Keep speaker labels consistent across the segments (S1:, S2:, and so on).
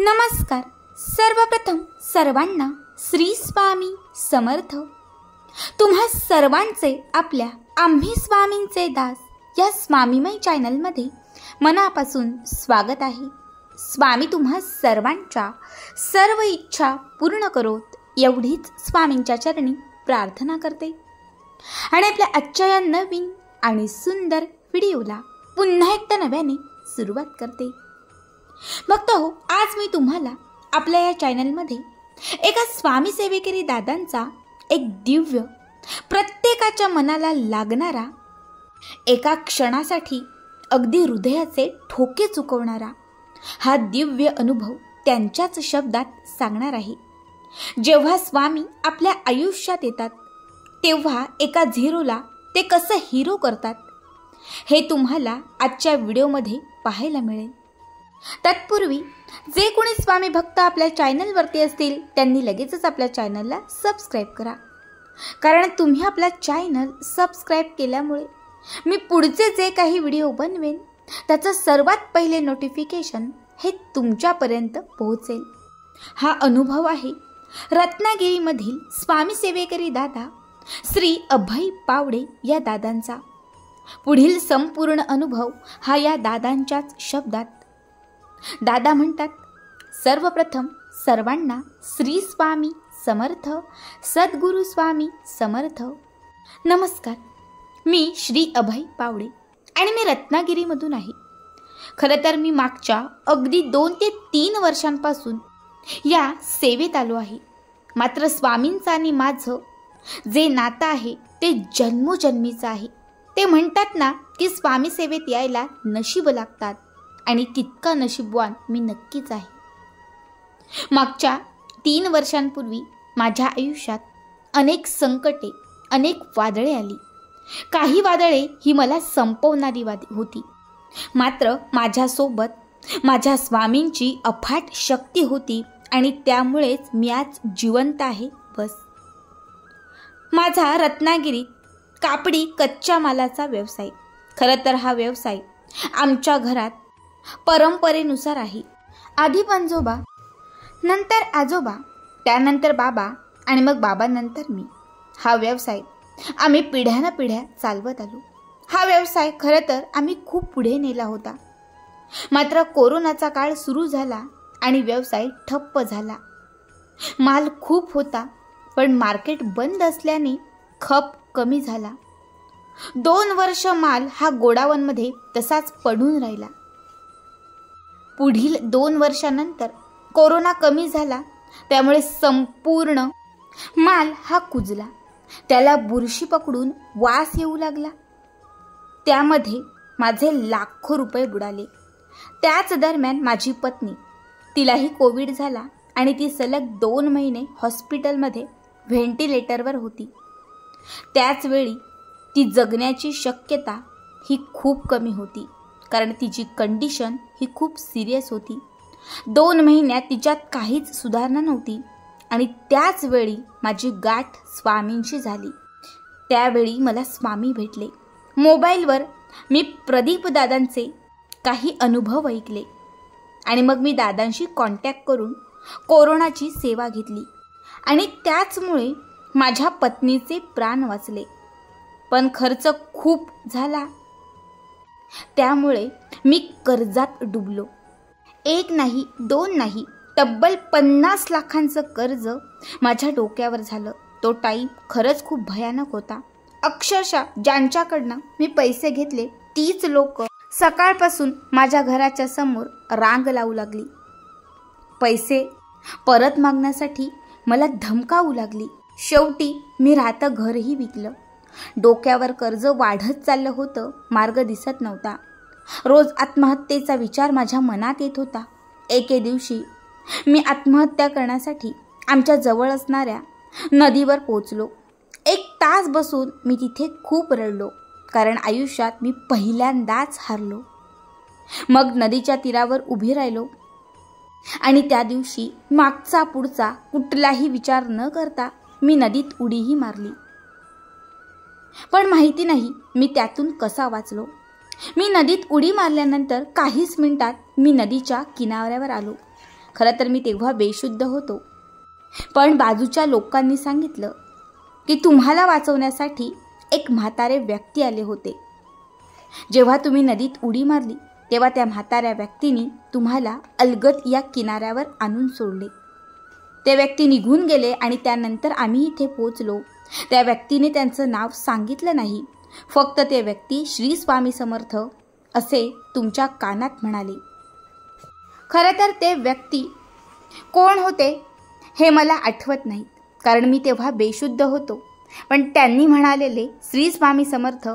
S1: नमस्कार. सर्वप्रथम सर्वांना श्री स्वामी समर्थ. तुम्हा सर्वांचे आपल्या आम्ही स्वामींचे दास या स्वामीमय चॅनलमध्ये मनापासून स्वागत आहे. स्वामी तुम्हा सर्वांच्या सर्व इच्छा पूर्ण करोत एवढीच स्वामींच्या चरणी प्रार्थना करते आणि आपल्या आजच्या या नवीन आणि सुंदर व्हिडिओला पुन्हा एकदा नव्याने सुरुवात करते. भक्तो, आज मी तुम्हाला आपल्या या चॅनलमध्ये एका स्वामी सेवेकरी दादांचा एक दिव्य, प्रत्येकाच्या मनाला लागणारा, एका क्षणासाठी अगदी हृदयाचे ठोके चुकवणारा हा दिव्य अनुभव त्यांच्याच शब्दात सांगणार आहे. जेव्हा स्वामी आपल्या आयुष्यात येतात तेव्हा एका झिरोला ते कसं हिरो करतात हे तुम्हाला आजच्या व्हिडिओमध्ये पाहायला मिळेल. तत्पूर्वी जे कोणी स्वामी भक्त आपल्या चॅनलवरती असतील त्यांनी लगेचच आपल्या चॅनलला सबस्क्राईब करा, कारण तुम्ही आपला चॅनल सबस्क्राईब केल्यामुळे मी पुढचे जे काही व्हिडिओ बनवेन त्याचं सर्वात पहिले नोटिफिकेशन हे तुमच्यापर्यंत पोहोचेल. हा अनुभव आहे रत्नागिरीमधील स्वामी सेवेकरी दादा श्री अभय पावडे या दादांचा. पुढील संपूर्ण अनुभव हा या दादांच्याच शब्दात. दादा म्हणतात, सर्वप्रथम सर्वांना श्री स्वामी समर्थ, सद्गुरु स्वामी समर्थ. नमस्कार, मी श्री अभय पावडे आणि मी रत्नागिरीमधून आहे. खरं तर मी मागच्या अगदी 2 ते 3 वर्षांपासून या सेवेत आलो आहे. मात्र स्वामींचं आणि माझं जे नातं आहे ते जन्मोजन्मीचं आहे. ते म्हणतात ना की स्वामी सेवेत यायला नशीब लागतात, आणि तितका नशीबवान मी नक्कीच आहे. मागच्या 3 वर्षांपूर्वी माझ्या आयुष्यात अनेक संकटे, अनेक वादळे आली. काही वादळे ही मला संपवणारी होती, मात्र माझ्यासोबत माझ्या स्वामींची अफाट शक्ती होती आणि त्यामुळेच मी आज जिवंत आहे. बस. माझा रत्नागिरीत कापडी कच्च्या मालाचा व्यवसाय. खरं तर हा व्यवसाय आमच्या घरात परंपरेनुसार आहे. आधी पंजोबा, नंतर आजोबा, त्यानंतर बाबा आणि मग बाबांनंतर मी. हा व्यवसाय आम्ही पिढ्यानपिढ्या चालवत आलो. हा व्यवसाय खरं तर आम्ही खूप पुढे नेला होता. मात्र कोरोनाचा काळ सुरू झाला आणि व्यवसाय ठप्प झाला. माल खूप होता, पण मार्केट बंद असल्याने खप कमी झाला. 2 वर्ष माल हा गोडाऊनमध्ये तसाच पडून राहिला. पुढील 2 वर्षानंतर कोरोना कमी झाला, त्यामुळे संपूर्ण माल हा कुजला. त्याला बुरशी पकडून वास येऊ लागला. त्यामध्ये माझे लाखो रुपये बुडाले. त्याच दरम्यान माझी पत्नी, तिलाही कोविड झाला आणि ती सलग 2 महिने हॉस्पिटलमध्ये व्हेंटिलेटरवर होती. त्याच वेळी ती जगण्याची शक्यता ही खूप कमी होती, कारण तिची कंडिशन ही खूप सिरियस होती. 2 महिन्यात तिच्यात काहीच सुधारणा नव्हती आणि त्याच वेळी माझी गाठ स्वामींशी झाली. त्यावेळी मला स्वामी भेटले. मोबाईलवर मी प्रदीप दादांचे काही अनुभव ऐकले आणि मग मी दादांशी कॉन्टॅक्ट करून कोरोनाची सेवा घेतली आणि त्याचमुळे माझ्या पत्नीचे प्राण वाचले. पण खर्च खूप झाला, त्यामुळे मी कर्जात डुबलो. 1 नाही 2 नाही, तब्बल 50 लाखांचं कर्ज माझ्या डोक्यावर झालं. तो टाईम खरंच खूप भयानक होता. अक्षरशः ज्यांच्याकडनं मी पैसे घेतले तीच लोक सकाळपासून माझ्या घराच्या समोर रांग लावू लागली. पैसे परत मागण्यासाठी मला धमकावू लागली. शेवटी मी राहतं घरही विकलं. डोक्यावर कर्ज वाढत चाललं होतं, मार्ग दिसत नव्हता. रोज आत्महत्येचा विचार माझ्या मनात येत होता. एके दिवशी मी आत्महत्या करण्यासाठी आमच्या जवळ असणाऱ्या नदीवर पोचलो. 1 तास बसून मी तिथे खूप रडलो, कारण आयुष्यात मी पहिल्यांदाच हारलो. मग नदीच्या तीरावर उभी राहिलो आणि त्या दिवशी मागचा पुढचा कुठलाही विचार न करता मी नदीत उडीही मारली. पण माहिती नाही मी त्यातून कसा वाचलो. मी नदीत उडी मारल्यानंतर काहीच मिनिटात मी नदीच्या किनाऱ्यावर आलो. खरं तर मी तेव्हा बेशुद्ध होतो, पण बाजूच्या लोकांनी सांगितलं की तुम्हाला वाचवण्यासाठी एक म्हातारे व्यक्ती आले होते. जेव्हा तुम्ही नदीत उडी मारली तेव्हा त्या म्हाताऱ्या व्यक्तीने तुम्हाला अलगद या किनाऱ्यावर आणून सोडले. ते व्यक्ती निघून गेले आणि त्यानंतर आम्ही इथे पोचलो. त्या व्यक्तीने त्यांचं नाव सांगितलं नाही, फक्त ते व्यक्ती श्री स्वामी समर्थ असे तुमच्या कानात म्हणाले. खरं तर ते व्यक्ती कोण होते हे मला आठवत नाही, कारण मी तेव्हा बेशुद्ध होतो. पण त्यांनी म्हणालेले श्री स्वामी समर्थ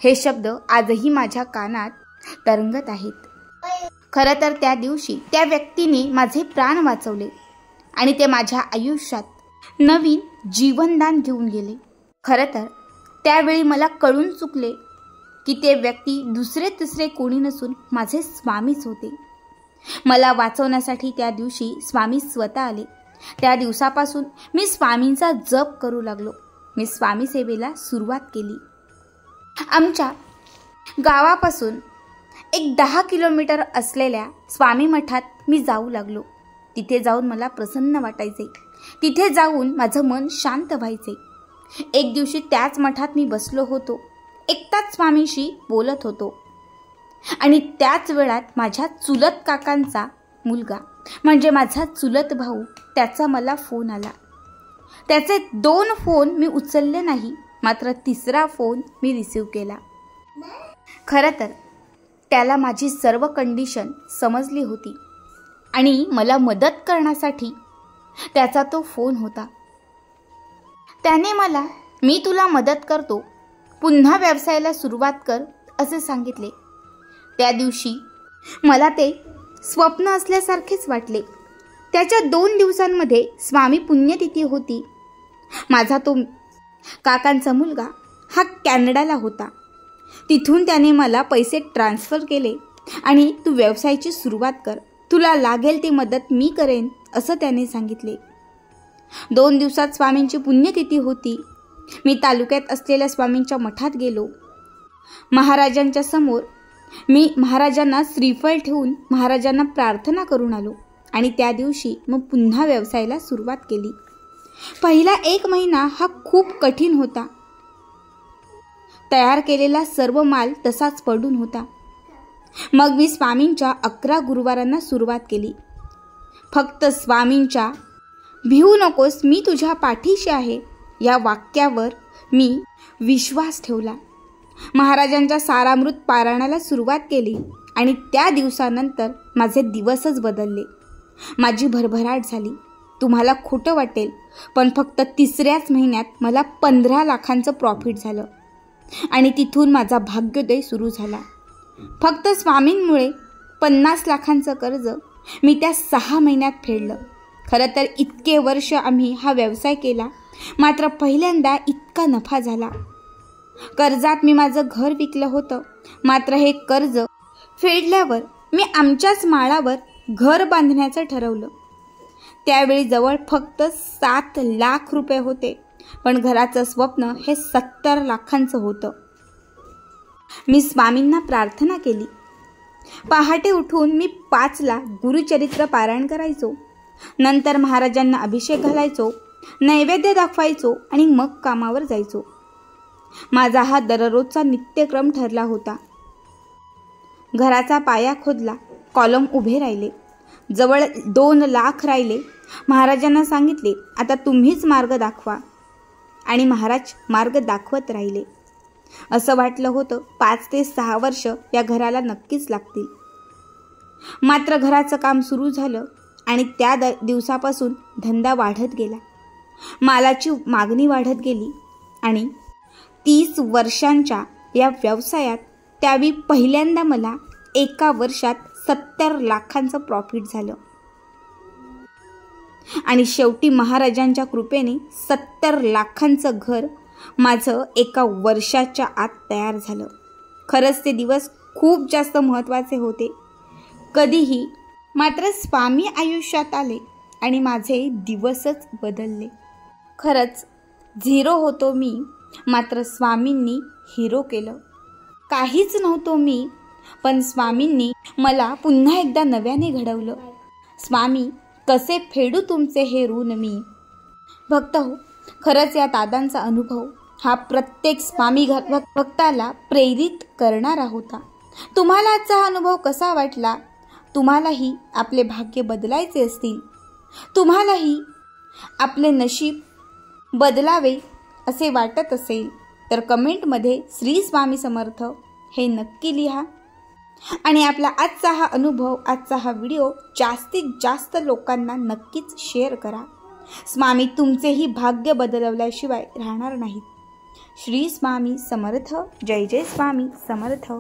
S1: हे शब्द आजही माझ्या कानात तरंगत आहेत. खरं तर त्या दिवशी त्या व्यक्तीने माझे प्राण वाचवले आणि ते माझ्या आयुष्यात नवीन जीवनदान घेऊन गेले. खरं तर त्यावेळी मला कळून चुकले की ते व्यक्ती दुसरे तिसरे कोणी नसून माझे स्वामीच होते. मला वाचवण्यासाठी त्या दिवशी स्वामी स्वतः आले. त्या दिवसापासून मी स्वामींचा जप करू लागलो. मी स्वामी सेवेला सुरुवात केली. आमच्या गावापासून एक 10 किलोमीटर असलेल्या स्वामी मठात मी जाऊ लागलो. तिथे जाऊन मला प्रसन्न वाटायचे. तिथे जाऊन माझं मन शांत व्हायचे. एक दिवशी त्याच मठात मी बसलो होतो. एकटाच स्वामींशी बोलत होतो आणि त्याच वेळात माझ्या चुलत काकांचा मुलगा म्हणजे माझा चुलत भाऊ, त्याचा मला फोन आला. त्याचे 2 फोन मी उचलले नाही, मात्र 3रा फोन मी रिसीव केला. खरं तर त्याला माझी सर्व कंडिशन समजली होती आणि मला मदत करण्यासाठी त्याचा तो फोन होता. त्याने मला मी तुला मदत करतो, पुन्हा व्यवसायाला सुरुवात कर असे सांगितले. त्या दिवशी मला ते स्वप्न असल्यासारखेच वाटले. त्याच्या 2 दिवसांमध्ये स्वामी पुण्यतिथी होती. माझा तो काकांचा मुलगा हा कॅनडाला होता. तिथून त्याने मला पैसे ट्रान्सफर केले आणि तू व्यवसायाची सुरुवात कर, तुला लागेल ती मदत मी करेन असं त्याने सांगितले. 2 दिवसात स्वामींची पुण्यतिथी होती. मी तालुक्यात असलेल्या स्वामींच्या मठात गेलो. महाराजांच्या समोर मी महाराजांना श्रीफळ ठेवून महाराजांना प्रार्थना करून आलो आणि त्या दिवशी मग पुन्हा व्यवसायाला सुरुवात केली. पहिला 1 महिना हा खूप कठीण होता. तयार केलेला सर्व माल तसाच पडून होता. मग मी स्वामींच्या 11 गुरुवारांना सुरुवात केली. फक्त स्वामींच्या भिवू नकोस, मी तुझ्या पाठीशी आहे या वाक्यावर मी विश्वास ठेवला. महाराजांच्या सारामृत पारायणाला सुरुवात केली आणि त्या दिवसानंतर माझे दिवसच बदलले. माझी भरभराट झाली. तुम्हाला खोटं वाटेल, पण फक्त 3ऱ्याच महिन्यात मला 15 लाखांचं प्रॉफिट झालं आणि तिथून माझा भाग्योदय सुरू झाला. फक्त स्वामींमुळे 50 लाखांचं कर्ज मी त्या 6 महिन्यात फेडलं. खरं तर इतके वर्ष आम्ही हा व्यवसाय केला, मात्र पहिल्यांदा इतका नफा झाला. कर्जात मी माझं घर विकलं होतं, मात्र हे कर्ज फेडल्यावर मी आमच्याच माळावर घर बांधण्याचं ठरवलं. त्यावेळी जवळ फक्त 7 लाख रुपये होते, पण घराचं स्वप्न हे 70 लाखांचं होतं. मी स्वामींना प्रार्थना केली. पहाटे उठून मी 5ला गुरुचरित्र पारायण करायचो. नंतर महाराजांना अभिषेक घालायचो, नैवेद्य दाखवायचो आणि मग कामावर जायचो. माझा हा दररोजचा नित्यक्रम ठरला होता. घराचा पाया खोदला, कॉलम उभे राहिले, जवळ 2 लाख राहिले. महाराजांना सांगितले, आता तुम्हीच मार्ग दाखवा, आणि महाराज मार्ग दाखवत राहिले. असं वाटलं होतं 5 ते 6 वर्ष या घराला नक्कीच लागतील. मात्र घराचं काम सुरू झालं आणि त्या दिवसापासून धंदा वाढत गेला. मालाची मागणी वाढत गेली आणि 30 वर्षांच्या या व्यवसायात त्यावेळी पहिल्यांदा मला एका वर्षात 70 लाखांचं प्रॉफिट झालं आणि शेवटी महाराजांच्या कृपेने 70 लाखांचं घर माझं एका वर्षाच्या आत तयार झालं. खरंच ते दिवस खूप जास्त महत्त्वाचे होते कधीही. मात्र स्वामी आयुष्यात आले आणि माझे दिवसच बदलले. खरंच 0 होतो मी, मात्र स्वामींनी हिरो केलं. काहीच नव्हतो मी, पण स्वामींनी मला पुन्हा एकदा नव्याने घडवलं. स्वामी कसे फेडू तुमचे हे ऋण मी. भक्त हो, खरंच या दादांचा अनुभव हा प्रत्येक स्वामी भक्ताला प्रेरित करणारा होता. तुम्हाला आजचा हा अनुभव कसा वाटला? तुम्हालाही आपले भाग्य बदलायचे असतील, तुम्हालाही आपले नशीब बदलावे असे वाटत असेल तर कमेंटमध्ये श्री स्वामी समर्थ हे नक्की लिहा. आणि आपला आजचा हा अनुभव, आजचा हा व्हिडिओ जास्तीत जास्त लोकांना नक्कीच शेअर करा. स्वामी तुमचेही भाग्य बदलवल्याशिवाय राहणार नाहीत. श्री स्वामी समर्थ. जय जय स्वामी समर्थ.